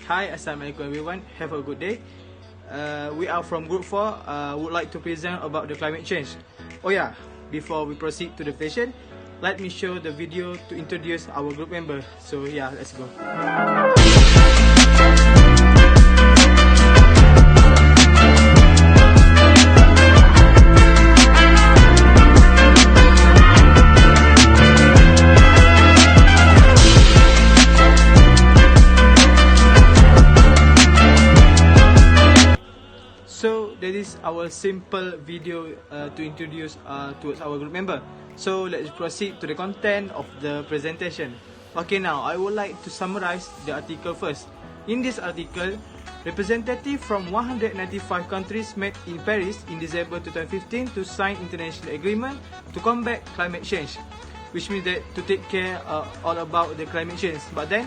Hi, Assalamualaikum everyone. Have a good day. We are from Group 4. Would like to present about the climate change. Oh yeah, before we proceed to the session, let me show the video to introduce our group member. So yeah, let's go. So that is our simple video to introduce towards our group member. So let's proceed to the content of the presentation. Okay, now I would like to summarize the article first. In this article, representatives from 195 countries met in Paris in December 2015 to sign international agreement to combat climate change, which means that to take care all about the climate change. But then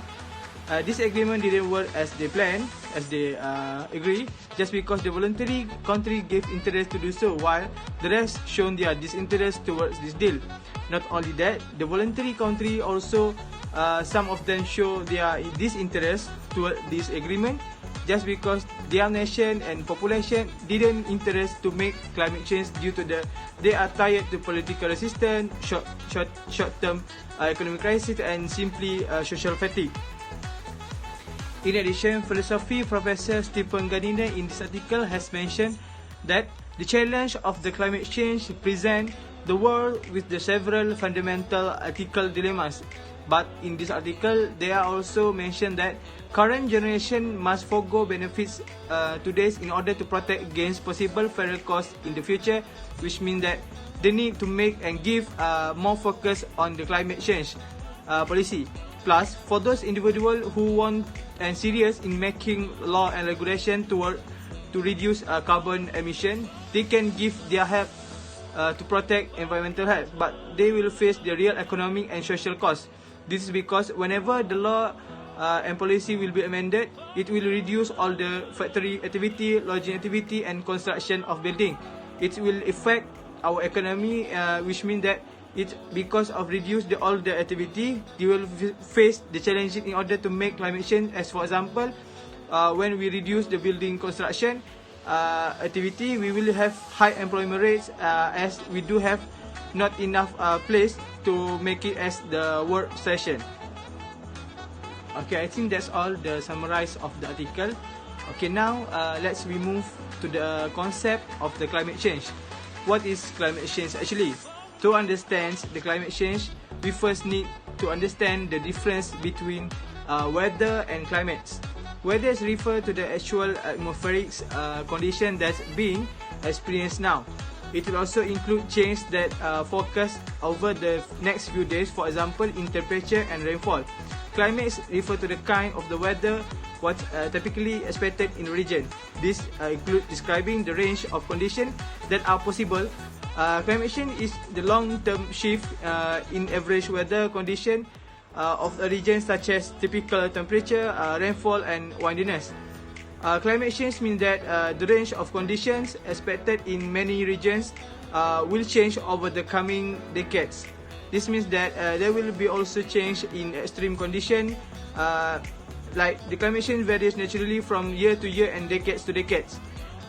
this agreement didn't work as they planned, as they agree, just because the voluntary country gave interest to do so, while the rest shown their disinterest towards this deal. Not only that, the voluntary country also, some of them show their disinterest toward this agreement, just because their nation and population didn't interest to make climate change due to they are tired to political resistance, short-term economic crisis, and simply social fatigue. In addition, philosophy professor Stephen Gardiner in this article has mentioned that the challenge of the climate change present the world with the several fundamental ethical dilemmas. But in this article, they are also mentioned that current generation must forgo benefits today in order to protect against possible further costs in the future, which means that they need to make and give more focus on the climate change policy. Plus, for those individuals who want and serious in making law and regulation to reduce carbon emission, they can give their help to protect environmental health, but they will face the real economic and social costs. This is because whenever the law and policy will be amended, it will reduce all the factory activity, lodging activity, and construction of building. It will affect our economy, which means that it's because of reduce all the activity, they will face the challenges in order to make climate change. As for example, when we reduce the building construction activity, we will have high employment rates as we do have not enough place to make it as the work session. Okay, I think that's all the summarize of the article. Okay, now let's move to the concept of the climate change. What is climate change actually? To understand the climate change, we first need to understand the difference between weather and climates. Weather refers to the actual atmospheric condition that's being experienced now. It will also include change that focus over the next few days, for example, in temperature and rainfall. Climates refer to the kind of the weather what's typically expected in a region. This includes describing the range of conditions that are possible. Climate change is the long-term shift in average weather condition of a region, such as typical temperature, rainfall, and windiness. Climate change means that the range of conditions expected in many regions will change over the coming decades. This means that there will be also change in extreme condition, like the climate change varies naturally from year to year and decades to decades.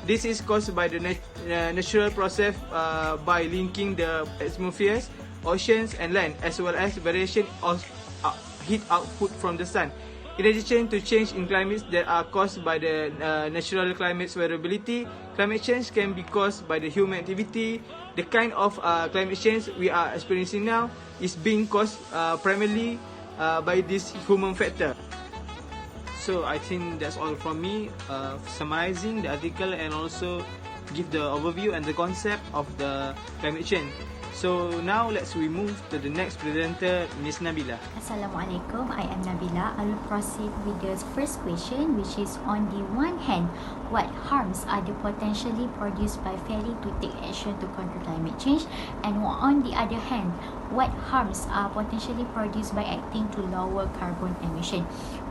This is caused by the natural process by linking the atmospheres, oceans, and land, as well as variation of heat output from the sun. In addition to change in climates that are caused by the natural climate's variability, climate change can be caused by the human activity. The kind of climate change we are experiencing now is being caused primarily by this human factor. So I think that's all from me, summarizing the article and also give the overview and the concept of the climate change. So now let's move to the next presenter, Miss Nabilah. Assalamualaikum, I am Nabilah. I will proceed with the first question, which is on the one hand, what harms are the potentially produced by failing to take action to control climate change, and on the other hand, what harms are potentially produced by acting to lower carbon emission.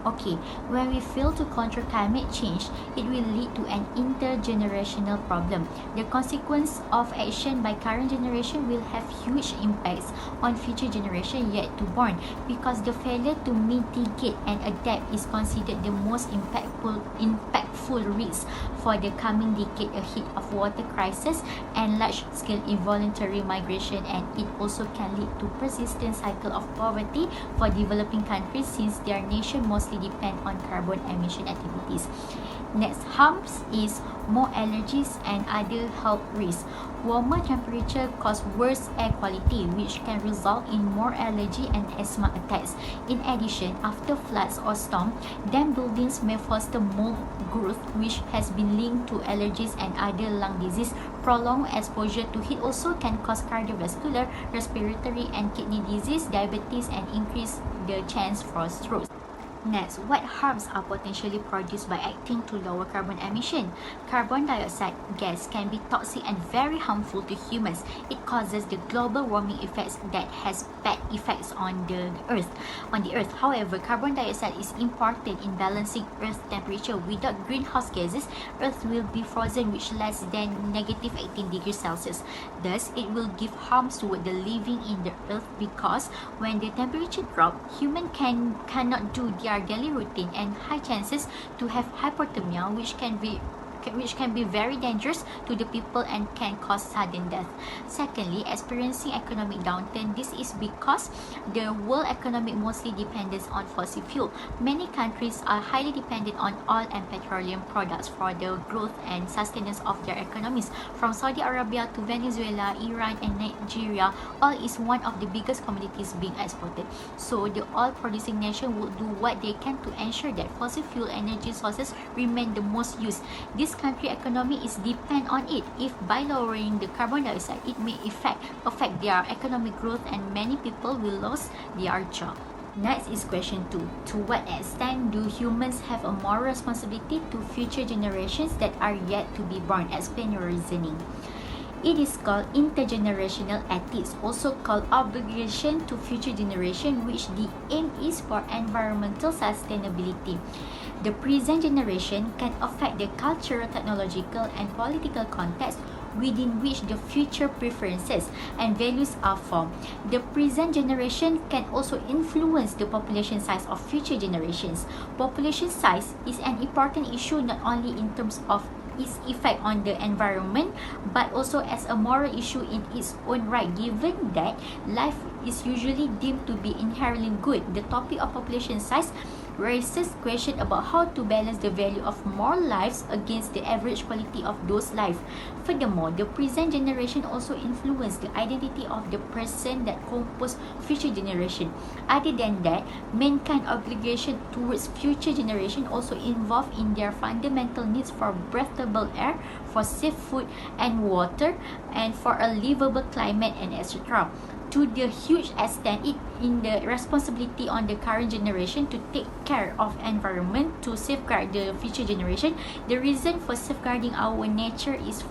Okay, when we fail to control climate change, it will lead to an intergenerational problem. The consequence of action by current generation will have huge impacts on future generation yet to born, because the failure to mitigate and adapt is considered the most impactful risk for the coming decade ahead of water crisis and large-scale involuntary migration, and it also can lead to persistent cycle of poverty for developing countries since their nation mostly depend on carbon emission activities. Next, harms is more allergies and other health risks. Warmer temperature cause worse air quality, which can result in more allergy and asthma attacks. In addition, after floods or storm, damp buildings may foster mold growth, which has been linked to allergies and other lung disease. Prolonged exposure to heat also can cause cardiovascular, respiratory and kidney disease, diabetes, and increase the chance for stroke. Next, what harms are potentially produced by acting to lower carbon emission? Carbon dioxide gas can be toxic and very harmful to humans. It causes the global warming effects that has bad effects on the earth. However, carbon dioxide is important in balancing Earth's temperature. Without greenhouse gases, Earth will be frozen, which less than negative 18 degrees Celsius. Thus, it will give harms toward the living in the Earth, because when the temperature drops, humans cannot do their daily routine and high chances to have hypothermia, which can be very dangerous to the people and can cause sudden death. Secondly, experiencing economic downturn. This is because the world economy mostly depends on fossil fuel. Many countries are highly dependent on oil and petroleum products for the growth and sustenance of their economies. From Saudi Arabia to Venezuela, Iran and Nigeria, oil is one of the biggest commodities being exported. So the oil producing nation will do what they can to ensure that fossil fuel energy sources remain the most used. This country economy is depend on it. If by lowering the carbon dioxide, it may affect their economic growth and many people will lose their job. Next is question 2. To what extent do humans have a moral responsibility to future generations that are yet to be born? Explain your reasoning. It is called intergenerational ethics, also called obligation to future generation, which the aim is for environmental sustainability. The present generation can affect the cultural, technological, and political context within which the future preferences and values are formed. The present generation can also influence the population size of future generations. Population size is an important issue not only in terms of its effect on the environment, but also as a moral issue in its own right, given that life is usually deemed to be inherently good. The topic of population size raises question about how to balance the value of more lives against the average quality of those lives. Furthermore, the present generation also influence the identity of the person that compose future generation. Other than that, mankind obligation towards future generation also involve in their fundamental needs for breathable air, for safe food and water, and for a livable climate, and etc. To the huge extent, it in the responsibility on the current generation to take care of environment to safeguard the future generation. The reason for safeguarding our nature is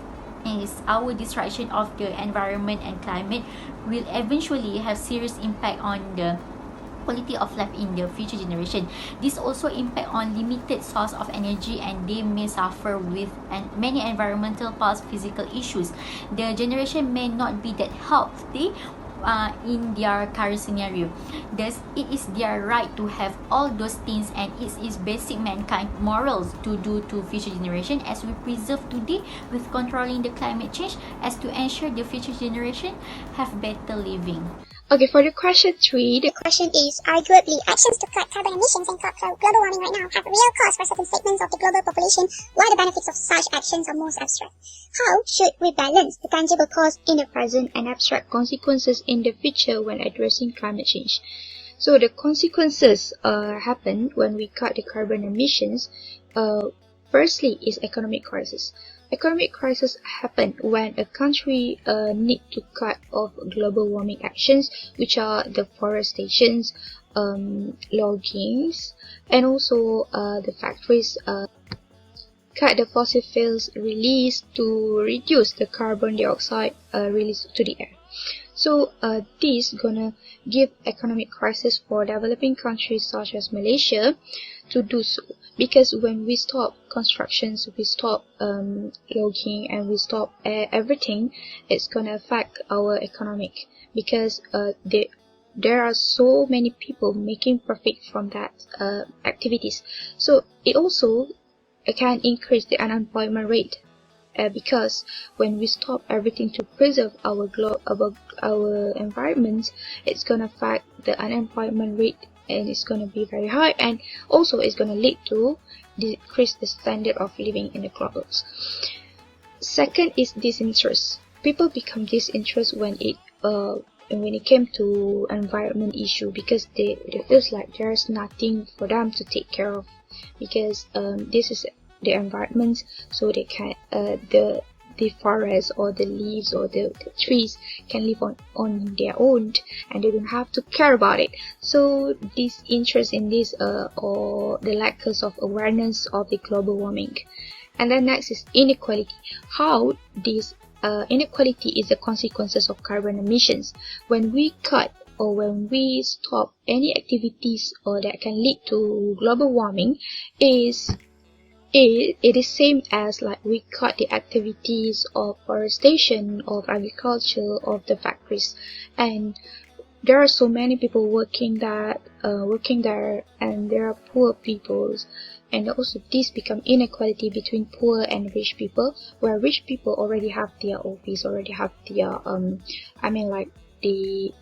our destruction of the environment and climate will eventually have serious impact on the quality of life in the future generation. This also impact on limited source of energy, and they may suffer with many environmental plus physical issues. The generation may not be that healthy in their current scenario. Thus, it is their right to have all those things, and it is basic mankind morals to do to future generation as we preserve today with controlling the climate change, as to ensure the future generation have better living. Okay, for the question 3, the question is, arguably, actions to cut carbon emissions and curb global warming right now have real cause for certain segments of the global population, while the benefits of such actions are most abstract. How should we balance the tangible cause in the present and abstract consequences in the future when addressing climate change? So the consequences happen when we cut the carbon emissions. Firstly is economic crisis. Economic crisis happen when a country need to cut off global warming actions, which are deforestations, loggings, and also the factories cut the fossil fuels release to reduce the carbon dioxide release to the air. So this gonna give economic crisis for developing countries such as Malaysia to do so, because when we stop constructions, we stop logging, and we stop everything, it's gonna affect our economic, because there are so many people making profit from that activities. So it also can increase the unemployment rate, because when we stop everything to preserve our environment, it's gonna affect the unemployment rate, and it's gonna be very high, and also it's gonna lead to decrease the standard of living in the globals. Second is disinterest. People become disinterested when it came to environment issue, because they feels like there's nothing for them to take care of, because this is the environment, so they can the forest or the leaves or the trees can live on their own, and they don't have to care about it. So this interest in this or the lack of awareness of the global warming. And then next is inequality. How this inequality is the consequences of carbon emissions. When we cut or when we stop any activities or that can lead to global warming, it is same as like we cut the activities of forestation, of agriculture, of the factories, and there are so many people working there, and there are poor peoples, and also this become inequality between poor and rich people, where rich people already have their office, already have their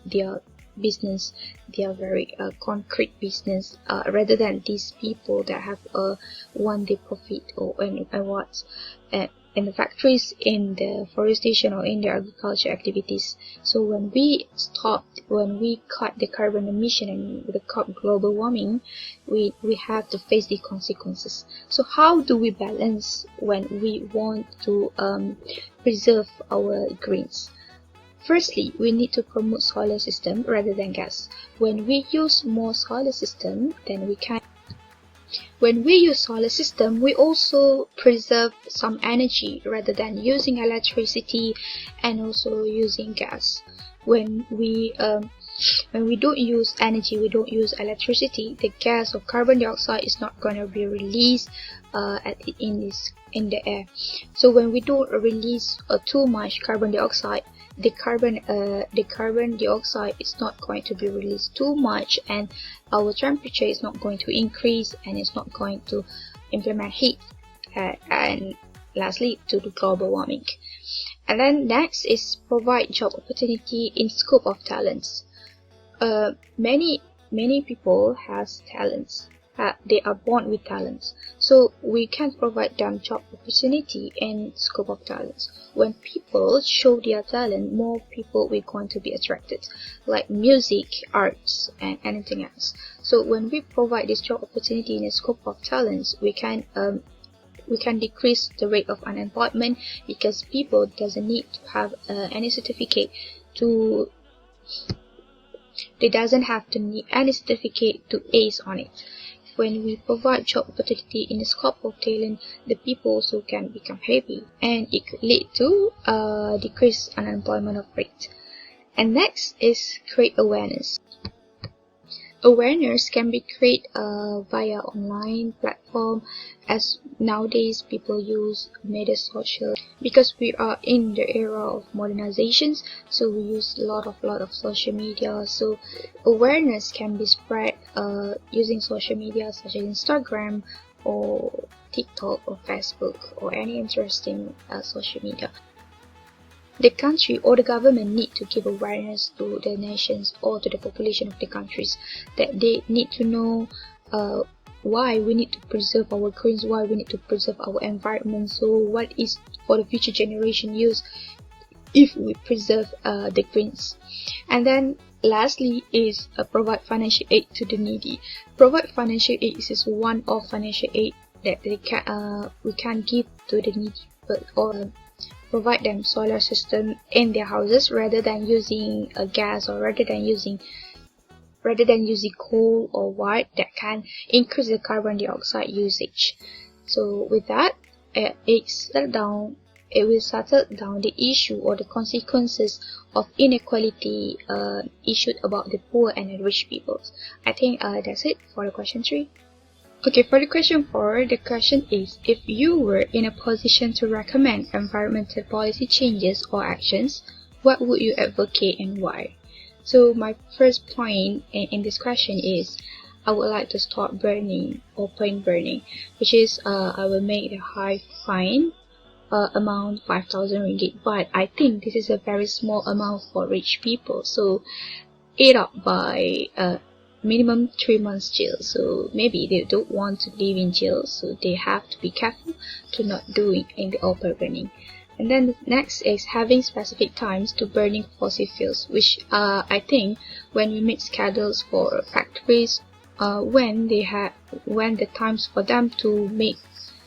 their business, their very concrete business, rather than these people that have one day profit or what in the factories, in the forestation, or in the agriculture activities. So when we cut the carbon emission and we cut global warming, we have to face the consequences. So how do we balance when we want to preserve our greens? Firstly, we need to promote solar system rather than gas. When we use more solar system, then we can. When we use solar system, we also preserve some energy rather than using electricity and also using gas. When we don't use energy, we don't use electricity, the gas or carbon dioxide is not going to be released in the air. So when we don't release too much carbon dioxide, the carbon dioxide is not going to be released too much, and our temperature is not going to increase, and it's not going to implement heat, and lastly to the global warming. And then next is provide job opportunity in scope of talents. Many people has talents. They are born with talents, so we can provide them job opportunity and scope of talents. When people show their talent, more people will going to be attracted, like music, arts, and anything else. So when we provide this job opportunity in a scope of talents, we can decrease the rate of unemployment, because people doesn't need to have any certificate to. They doesn't have to need any certificate to ace on it. When we provide job opportunity in the scope of talent, the people also can become happy, and it could lead to decreased unemployment rate. And next is create awareness. Awareness can be created via online platform, as nowadays people use media social, because we are in the era of modernizations, so we use a lot of social media. So awareness can be spread using social media such as Instagram or TikTok or Facebook or any interesting social media. The country or the government need to give awareness to the nations or to the population of the countries, that they need to know why we need to preserve our greens, why we need to preserve our environment. So what is for the future generation use if we preserve the greens. And then lastly is provide financial aid to the needy. Provide financial aid is one of financial aid that we can give to the needy, or provide them solar system in their houses rather than using gas, or rather than using coal or what that can increase the carbon dioxide usage. So with that, it's settled down. it will settle down the issue or the consequences of inequality issued about the poor and the rich peoples. I think that's it for the question 3. Okay, for the question 4, the question is, if you were in a position to recommend environmental policy changes or actions, what would you advocate and why? So my first point in this question is, I would like to stop burning or point burning, which is I will make the high fine amount 5,000 ringgit, but I think this is a very small amount for rich people, so ate up by minimum 3 months jail. So maybe they don't want to live in jail, so they have to be careful to not do it in the open burning. And then the next is having specific times to burning fossil fuels, which I think when we make schedules for factories, when the times for them to make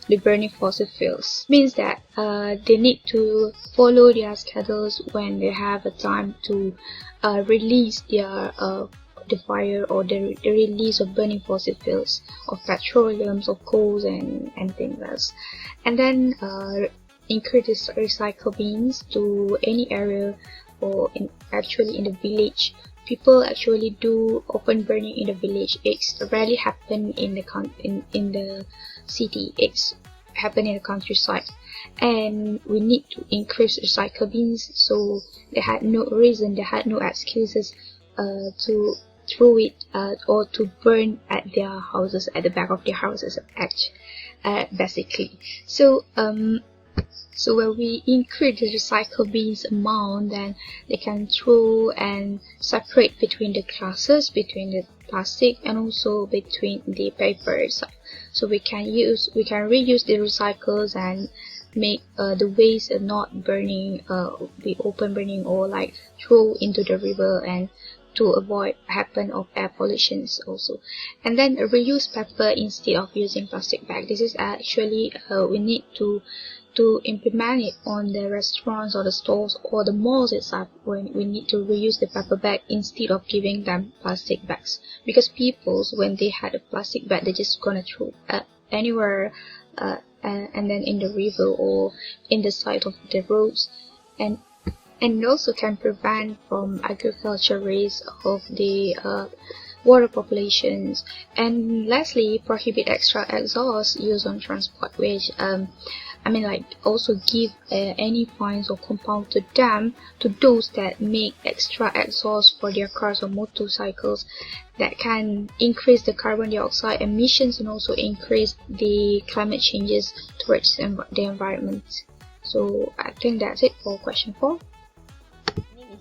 the burning fossil fuels means that they need to follow their schedules when they have a time to release their the fire or the release of burning fossil fuels, of petroleums, of coals and things else. And then increase recycle bins to any area, or actually in the village. People actually do open burning in the village. It's rarely happen in the city. It's happen in the countryside, and we need to increase recycle bins. So they had no reason, they had no excuses to throw it or to burn at their houses, at the back of their houses, basically. So when we increase the recycle bins amount, then they can throw and separate between the classes, between the plastic and also between the paper itself. So we can reuse the recycles and make the waste not burning, be open burning or like throw into the river, and to avoid happen of air pollutions also. And then reuse paper instead of using plastic bag. This is actually we need to implement it on the restaurants or the stores or the malls itself, when we need to reuse the paper bag instead of giving them plastic bags, because people, when they had a plastic bag, they're just gonna throw anywhere and then in the river or in the side of the roads, and it also can prevent from agriculture risk of the water populations. And lastly, prohibit extra exhaust used on transport, which also give any fines or compound to them, to those that make extra exhaust for their cars or motorcycles, that can increase the carbon dioxide emissions and also increase the climate changes towards the environment. So I think that's it for question 4.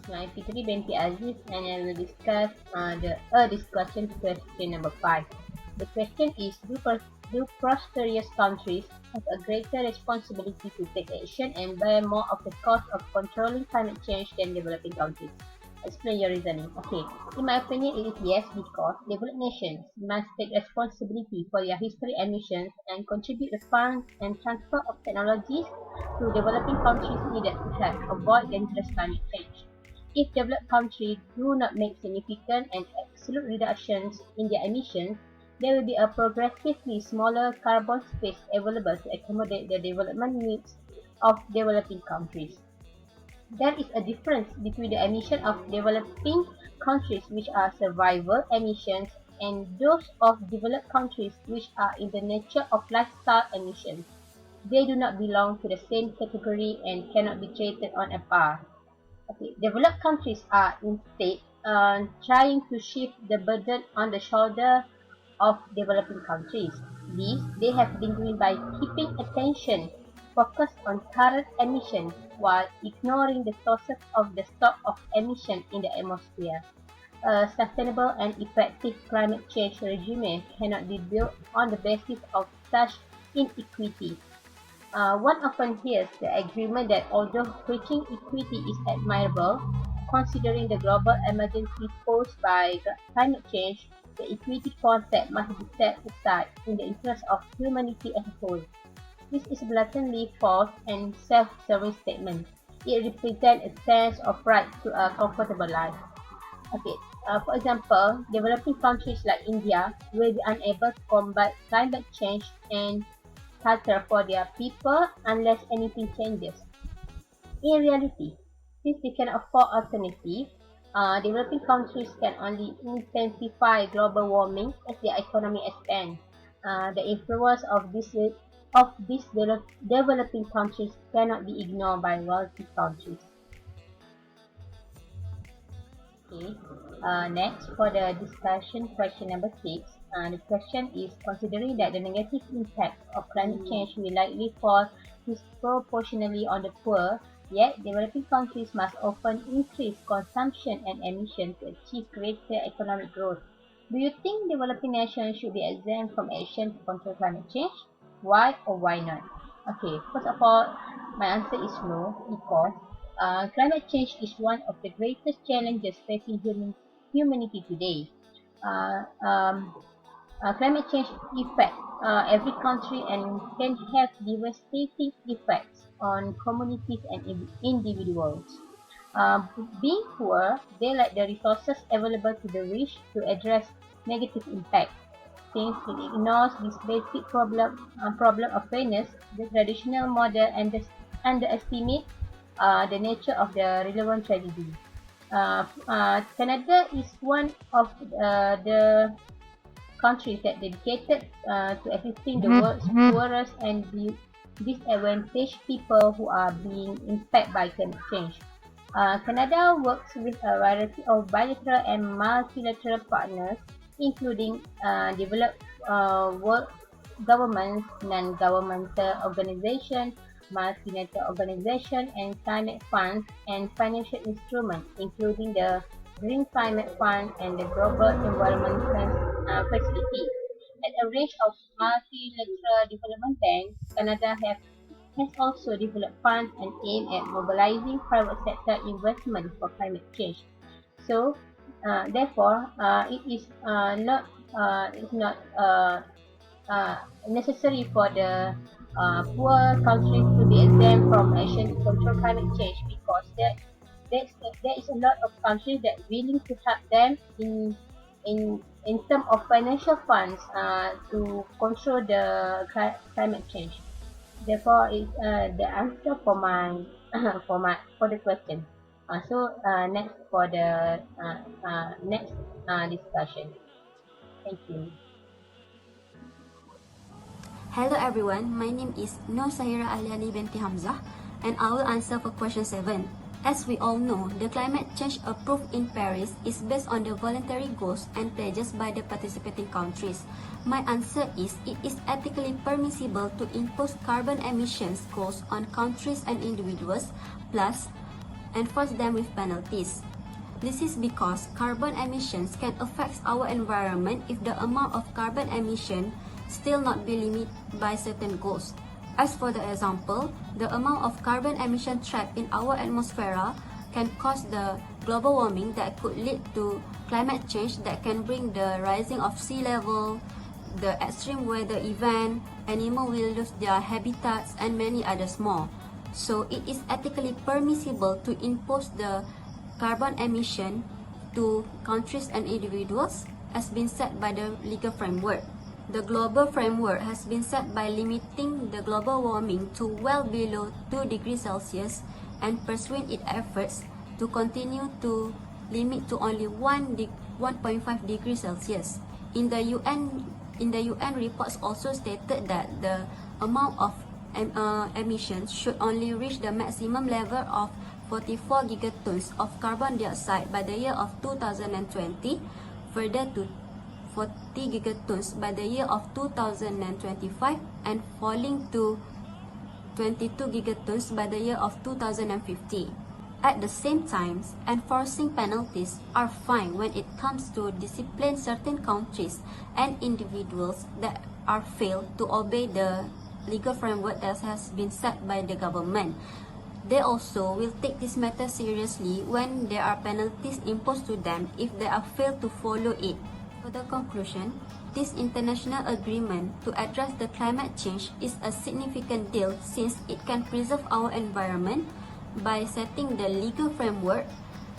My Fitri BINTI Aziz, and I will discuss discussion question number 5. The question is, do prosperous countries have a greater responsibility to take action and bear more of the cost of controlling climate change than developing countries? Explain your reasoning. Okay, in my opinion, it is yes, because developed nations must take responsibility for their history emissions and contribute the funds and transfer of technologies to developing countries needed to help avoid dangerous climate change. If developed countries do not make significant and absolute reductions in their emissions, there will be a progressively smaller carbon space available to accommodate the development needs of developing countries. There is a difference between the emissions of developing countries, which are survival emissions, and those of developed countries, which are in the nature of lifestyle emissions. They do not belong to the same category and cannot be treated on a par. Okay, developed countries are instead trying to shift the burden on the shoulder of developing countries. This they have been doing by keeping attention focused on current emissions while ignoring the sources of the stock of emission in the atmosphere. A sustainable and effective climate change regime cannot be built on the basis of such inequity. One often hears the agreement that although reaching equity is admirable, considering the global emergency posed by climate change, the equity concept must be set aside in the interest of humanity as a whole. This is blatantly false and self-serving statement. It represents a sense of right to a comfortable life. Okay, for example, developing countries like India will be unable to combat climate change and shelter for their people unless anything changes. In reality, since they can afford alternative, developing countries can only intensify global warming as their economy expands. The influence of these developing countries cannot be ignored by wealthy countries. Okay. Next, for the discussion, question number 6. The question is, considering that the negative impact of climate change will likely fall disproportionately on the poor, yet developing countries must often increase consumption and emission to achieve greater economic growth. Do you think developing nations should be exempt from action to control climate change? Why or why not? Okay, first of all, my answer is no, because climate change is one of the greatest challenges facing humanity today. Uh, um, Climate change affects every country and can have devastating effects on communities and individuals. Being poor, they lack the resources available to the rich to address negative impact. Since it ignores this basic problem of fairness, the traditional model underestimates the nature of the relevant tragedy. Canada is one of the countries that dedicated to assisting the world's poorest and disadvantaged people who are being impacted by climate change. Canada works with a variety of bilateral and multilateral partners, including developed world governments, non-governmental organizations, multilateral organizations, and climate funds and financial instruments, including the Green Climate Fund and the Global Environment Facility. At a range of multilateral development banks, Canada has also developed funds and aim at mobilizing private sector investment for climate change. So, therefore, it is not necessary for the poor countries to be exempt from action to control climate change, because there is a lot of countries that are willing to help them in terms of financial funds to control the climate change. Therefore, it's the answer for my for the question. Next for the next discussion. Thank you. Hello everyone, my name is Nur Sahira Alyani binti Hamzah, and I will answer for question 7. As we all know, the climate change approved in Paris is based on the voluntary goals and pledges by the participating countries. My answer is it is ethically permissible to impose carbon emissions goals on countries and individuals, plus enforce them with penalties. This is because carbon emissions can affect our environment if the amount of carbon emission still not be limited by certain goals. As for the example, the amount of carbon emission trapped in our atmosphere can cause the global warming that could lead to climate change that can bring the rising of sea level, the extreme weather event, animals will lose their habitats, and many others more. So it is ethically permissible to impose the carbon emission to countries and individuals as been set by the legal framework. The global framework has been set by limiting the global warming to well below 2 degrees Celsius and pursuing its efforts to continue to limit to only 1.5 degrees Celsius. In the UN reports also stated that the amount of emissions should only reach the maximum level of 44 gigatons of carbon dioxide by the year of 2020, further to 40 gigatons by the year of 2025, and falling to 22 gigatons by the year of 2050. At the same time, enforcing penalties are fine when it comes to discipline certain countries and individuals that are failed to obey the legal framework that has been set by the government. They also will take this matter seriously when there are penalties imposed to them if they are failed to follow it. For the conclusion, this international agreement to address the climate change is a significant deal since it can preserve our environment by setting the legal framework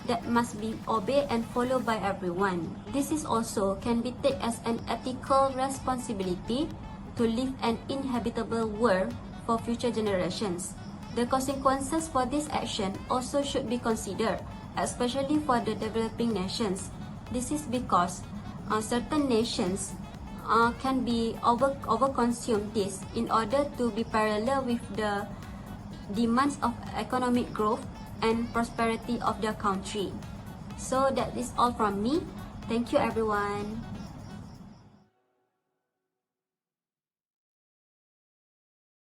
that must be obeyed and followed by everyone. This is also can be taken as an ethical responsibility to leave an inhabitable world for future generations. The consequences for this action also should be considered, especially for the developing nations. This is because certain nations can be overconsume this in order to be parallel with the demands of economic growth and prosperity of their country. So that is all from me. Thank you everyone.